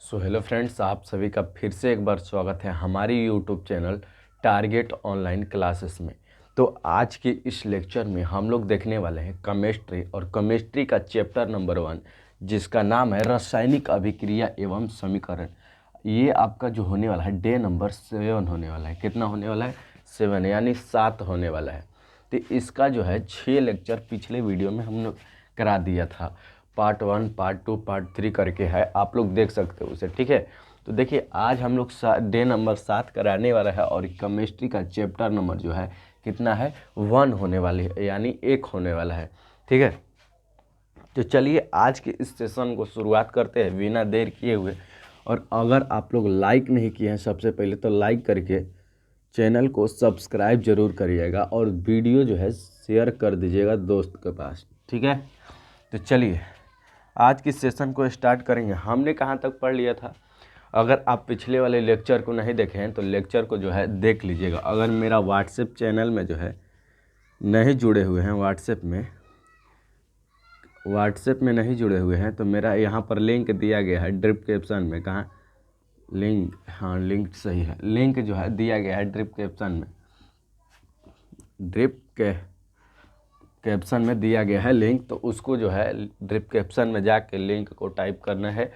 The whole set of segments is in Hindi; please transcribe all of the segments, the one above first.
सो हेलो फ्रेंड्स, आप सभी का फिर से एक बार स्वागत है हमारी YouTube channel target online classes में। तो आज के इस लेक्चर में हम लोग देखने वाले हैं केमिस्ट्री और केमिस्ट्री का चैप्टर नंबर 1, जिसका नाम है रासायनिक अभिक्रिया एवं समीकरण। ये आपका जो होने वाला है डे नंबर 7 होने वाला है। कितना होने वाला है? 7 यानी 7 होने वाला है। तो इसका जो है 6 लेक्चर पिछले वीडियो में हम लोग करा दिया था। पार्ट 1, पार्ट 2, पार्ट 3 करके है, आप लोग देख सकते हो उसे। ठीक है, तो देखिए आज हम लोग डे नंबर 7 कराने वाला है और केमिस्ट्री का चैप्टर नंबर जो है कितना है 1 होने वाली है, यानी 1 होने वाला है। ठीक है, तो चलिए आज के इस सेशन को शुरुआत करते हैं बिना देर किए हुए। और अगर आप लोग लाइक नहीं किए हैं सबसे पहले तो लाइक करके चैनल को सब्सक्राइब जरूर करिएगा और वीडियो जो है शेयर कर दीजिएगा दोस्त के पास। ठीक है, तो चलिए आज की सेशन को स्टार्ट करेंगे। हमने कहाँ तक पढ़ लिया था? अगर आप पिछले वाले लेक्चर को नहीं देखे हैं तो लेक्चर को जो है देख लीजिएगा। अगर मेरा व्हाट्सएप चैनल में जो है नहीं जुड़े हुए हैं, व्हाट्सएप में नहीं जुड़े हुए हैं तो मेरा यहाँ पर लिंक दिया गया है डिस्क्रिप्शन में। कहाँ लिंक? हाँ, लिंक सही है। लिंक जो है दिया गया है डिस्क्रिप्शन में, कैप्शन में दिया गया है लिंक। तो उसको जो है डिस्क्रिप्शन में जाके लिंक को टाइप करना है,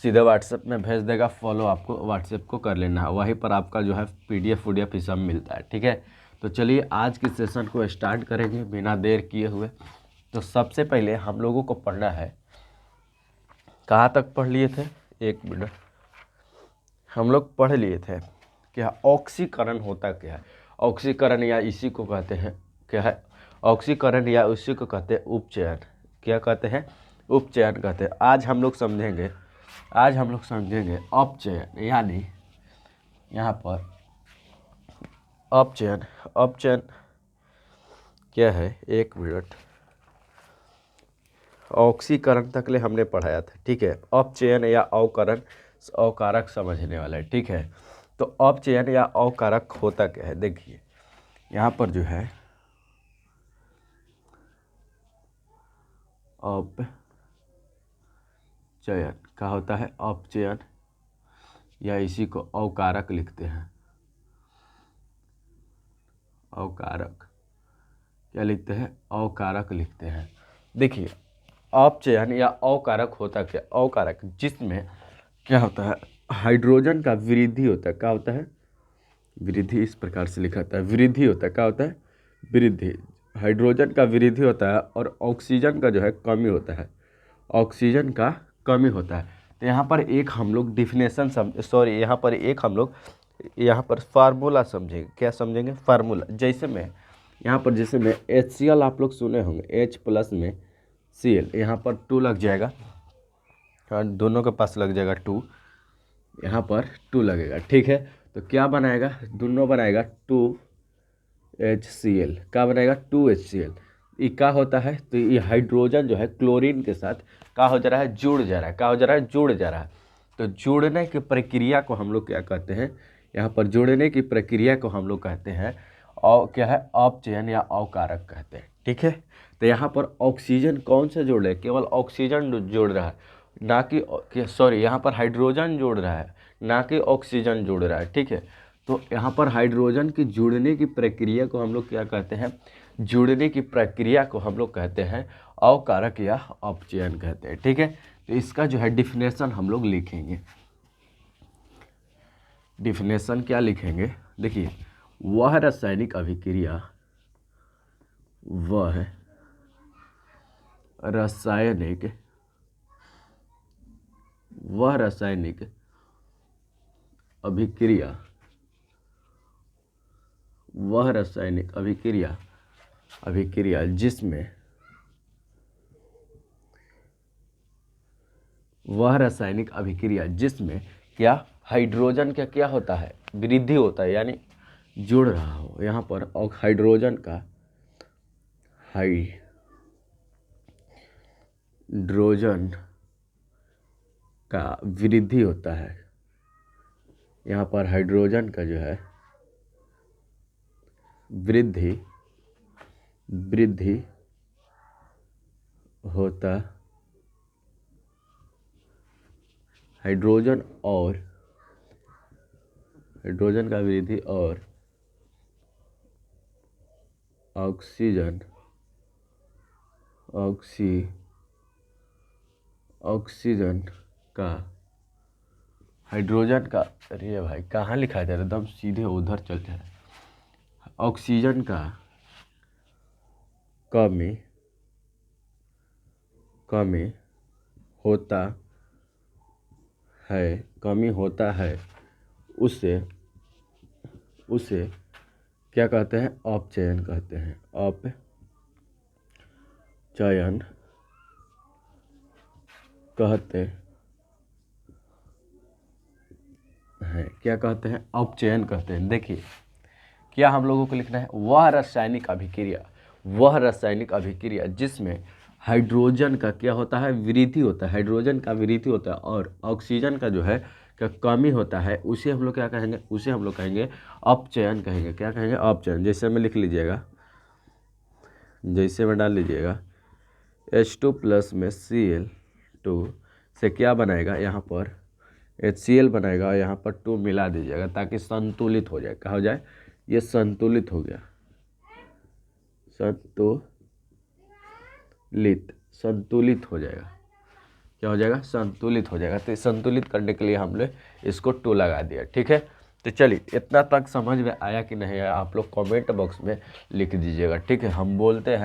सीधे व्हाट्सएप में भेज देगा। फॉलो आपको व्हाट्सएप को कर लेना है, वहीं पर आपका जो है पीडीएफ ये सब मिलता है। ठीक है, तो चलिए आज की सेशन को स्टार्ट करेंगे बिना देर किए हुए। तो सबसे पहले हम लोगों को पढ़ना है, कहाँ तक पढ़ लिए थे? एक मिनट, हम लोग पढ़ लिए थे क्या ऑक्सीकरण होता क्या है। ऑक्सीकरण या इसी को कहते हैं क्या है? ऑक्सीकरण या उसी को कहते हैं उपचयन। क्या कहते हैं? उपचयन कहते हैं। आज हम लोग समझेंगे अपचयन, यानी यहाँ पर अपचयन क्या है? एक मिनट, ऑक्सीकरण तक ले हमने पढ़ाया था। ठीक है, अपचयन या अवकरण अवकारक समझने वाला है। ठीक है, तो अपचयन या अवकारक होता क्या है? देखिए यहाँ पर जो है अपचयन क्या होता है? अपचयन या इसी को अवकारक लिखते हैं। अवकारक क्या लिखते हैं? अवकारक लिखते हैं। देखिए अपचयन या अवकारक होता क्या? अवकारक जिसमें क्या होता है, हाइड्रोजन का वृद्धि होता है। क्या होता है? वृद्धि। इस प्रकार से लिखा होता है, वृद्धि होता है। क्या होता है? वृद्धि। हाइड्रोजन का वृद्धि होता है और ऑक्सीजन का जो है कमी होता है। ऑक्सीजन का कमी होता है। तो यहाँ पर एक हम लोग डिफिनेशन यहाँ पर फार्मूला समझेंगे। क्या समझेंगे? फार्मूला। जैसे में HCl आप लोग सुने होंगे, H प्लस में Cl, यहाँ पर 2 लग जाएगा। हाँ, दोनों के पास लग जाएगा 2, यहाँ पर 2 लगेगा। ठीक है, तो क्या बनाएगा? दोनों बनाएगा 2HCl। क्या बनेगा? 2HCl। ये क्या होता है? तो ये हाइड्रोजन जो है क्लोरीन के साथ क्या हो जा रहा है? जुड़ जा रहा है। क्या हो जा रहा है? जुड़ जा रहा है। तो जुड़ने की प्रक्रिया को हम लोग क्या कहते हैं? यहाँ पर जुड़ने की प्रक्रिया को हम लोग कहते हैं और क्या है? अपचयन या अवकारक कहते हैं। ठीक है, तो यहाँ पर ऑक्सीजन कौन से जोड़ रहे हैं? केवल ऑक्सीजन जोड़ रहा है, ना कि सॉरी, यहाँ पर हाइड्रोजन जोड़ रहा है, ना कि ऑक्सीजन जोड़ रहा है। ठीक है, तो यहाँ पर हाइड्रोजन की जुड़ने की प्रक्रिया को हम लोग क्या कहते हैं? जुड़ने की प्रक्रिया को हम लोग कहते हैं अवकारक या अपचयन कहते हैं। ठीक है, तो इसका जो है डिफिनेशन हम लोग लिखेंगे। डिफिनेशन क्या लिखेंगे? देखिए, वह रासायनिक अभिक्रिया वह रासायनिक अभिक्रिया जिसमें क्या हाइड्रोजन का क्या होता है? वृद्धि होता है, यानी जुड़ रहा हो। यहाँ पर हाइड्रोजन का वृद्धि होता है। यहाँ पर हाइड्रोजन का जो है वृद्धि होता हाइड्रोजन का वृद्धि और ऑक्सीजन का हाइड्रोजन का, अरे भाई कहाँ लिखा जा रहा है, एकदम सीधे उधर चल जा रहा है। ऑक्सीजन का कमी होता है उसे क्या कहते हैं, अपचयन कहते हैं। अपचयन कहते हैं, क्या कहते हैं, अपचयन कहते हैं। देखिए क्या हम लोगों को लिखना है, वह रासायनिक अभिक्रिया जिसमें हाइड्रोजन का क्या होता है, वृद्धि होता है, हाइड्रोजन का वृद्धि होता है और ऑक्सीजन का जो है क्या कमी होता है, उसे हम लोग क्या कहेंगे, उसे हम लोग कहेंगे अपचयन कहेंगे। क्या कहेंगे, अपचयन। जैसे में लिख लीजिएगा, जैसे में डाल लीजिएगा H2+ में Cl2 से क्या बनाएगा, यहाँ पर HCl बनाएगा, यहाँ पर 2 मिला दीजिएगा ताकि संतुलित हो जाए। क्या हो जाए, ये संतुलित हो गया, संतुलित हो जाएगा। क्या हो जाएगा, संतुलित हो जाएगा। तो संतुलित करने के लिए हम लोग इसको 2 लगा दिया। ठीक है, तो चलिए इतना तक समझ में आया कि नहीं आया, आप लोग कमेंट बॉक्स में लिख दीजिएगा। ठीक है, हम बोलते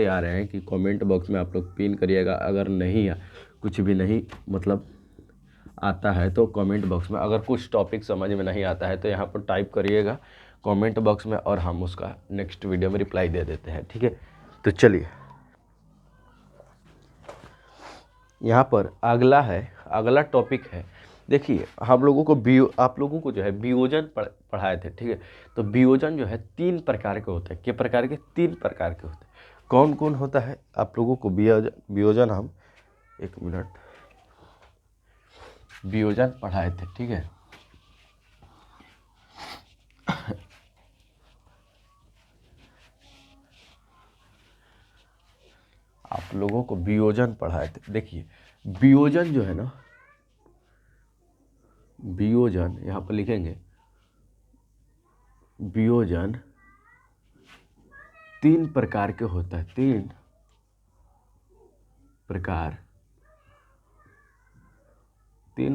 आ रहे हैं कि कमेंट बॉक्स में आप लोग पिन करिएगा। अगर नहीं कुछ भी नहीं मतलब आता है तो कमेंट बॉक्स में, अगर कुछ टॉपिक समझ में नहीं आता है तो यहाँ पर टाइप करिएगा कमेंट बॉक्स में और हम उसका नेक्स्ट वीडियो में रिप्लाई दे देते हैं। ठीक है, तो चलिए यहाँ पर अगला टॉपिक है। देखिए आप लोगों को जो है वियोजन पढ़ाए थे। ठीक है, तो वियोजन जो है 3 प्रकार के होते हैं। किस प्रकार के, 3 प्रकार के होते हैं। कौन कौन होता है आप लोगों को वियोजन हम 1 मिनट वियोजन पढ़ाए थे। ठीक है, आप लोगों को वियोजन पढ़ाए थे। देखिए वियोजन जो है ना, वियोजन यहाँ पर लिखेंगे, वियोजन 3 प्रकार के होता है। 3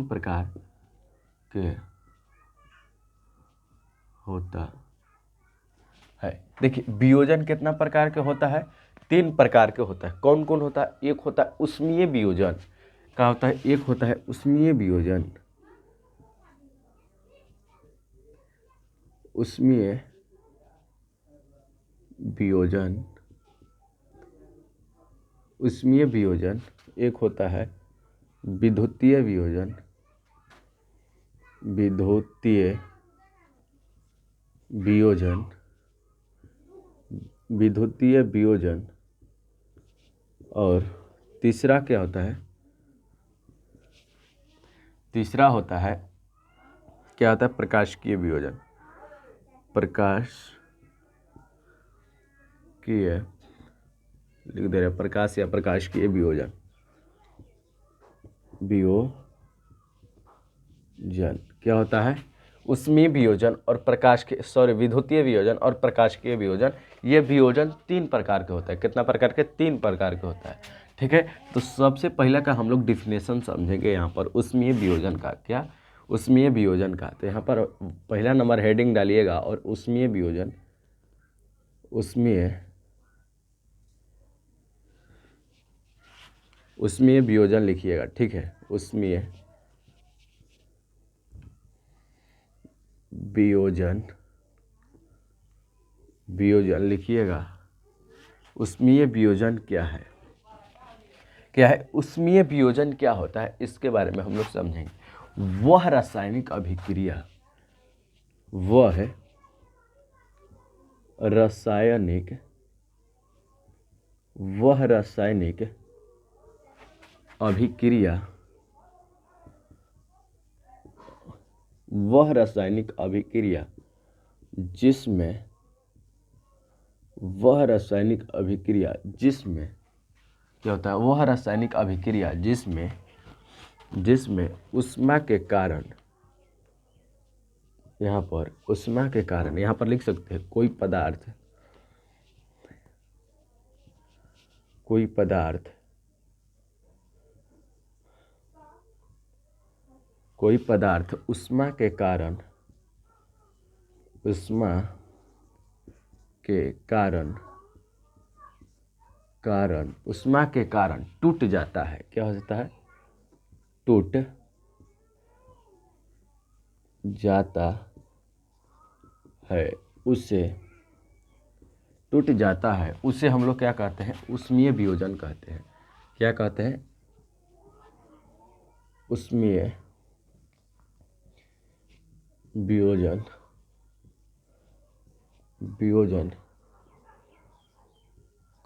प्रकार के होता है। देखिए वियोजन कितना प्रकार के होता है, 3 प्रकार के होता है। कौन कौन होता है, एक होता है उष्मीय वियोजन। क्या होता है, एक होता है उष्मीय वियोजन। उष्मीय वियोजन एक होता है विद्युतीय वियोजन। विद्युतीय वियोजन और तीसरा क्या होता है, तीसरा होता है क्या होता है, प्रकाशिकीय वियोजन। प्रकाशिकीय लिख दे रहे, प्रकाश या प्रकाशिकीय वियोजन। क्या होता है, उष्मीय वियोजन और विद्युतीय वियोजन और प्रकाशिकीय वियोजन। ये वियोजन 3 प्रकार के होता है। कितना प्रकार के, 3 प्रकार के होता है। ठीक है, तो सबसे पहला का हम लोग डिफिनेशन समझेंगे यहाँ पर उष्मीय वियोजन का। क्या, उष्मीय वियोजन का। तो यहाँ पर पहला नंबर हेडिंग डालिएगा और उष्मीय वियोजन लिखिएगा। ठीक है, उष्मीय वियोजन लिखिएगा। उष्मीय वियोजन क्या है, उष्मीय वियोजन क्या होता है, इसके बारे में हम लोग समझेंगे। वह रासायनिक अभिक्रिया जिसमें क्या होता है, वह रासायनिक अभिक्रिया जिसमें जिसमें ऊष्मा के कारण, यहाँ पर ऊष्मा के कारण, यहाँ पर लिख सकते हैं कोई पदार्थ ऊष्मा के कारण टूट जाता है। क्या हो जाता है? टूट जाता है। उसे हम लोग क्या कहते हैं? ऊष्मीय वियोजन कहते हैं। क्या कहते हैं? ऊष्मीय वियोजन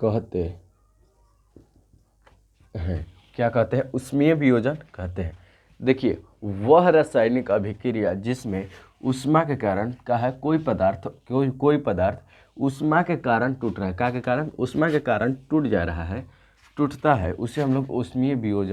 कहते हैं। क्या कहते हैं? ऊष्मीय वियोजन कहते हैं। देखिए, वह रासायनिक अभिक्रिया जिसमें ऊष्मा के कारण कोई पदार्थ ऊष्मा के कारण टूट रहा है, ऊष्मा के कारण टूट जा रहा है, टूटता है, उसे हम लोग ऊष्मीय वियोजन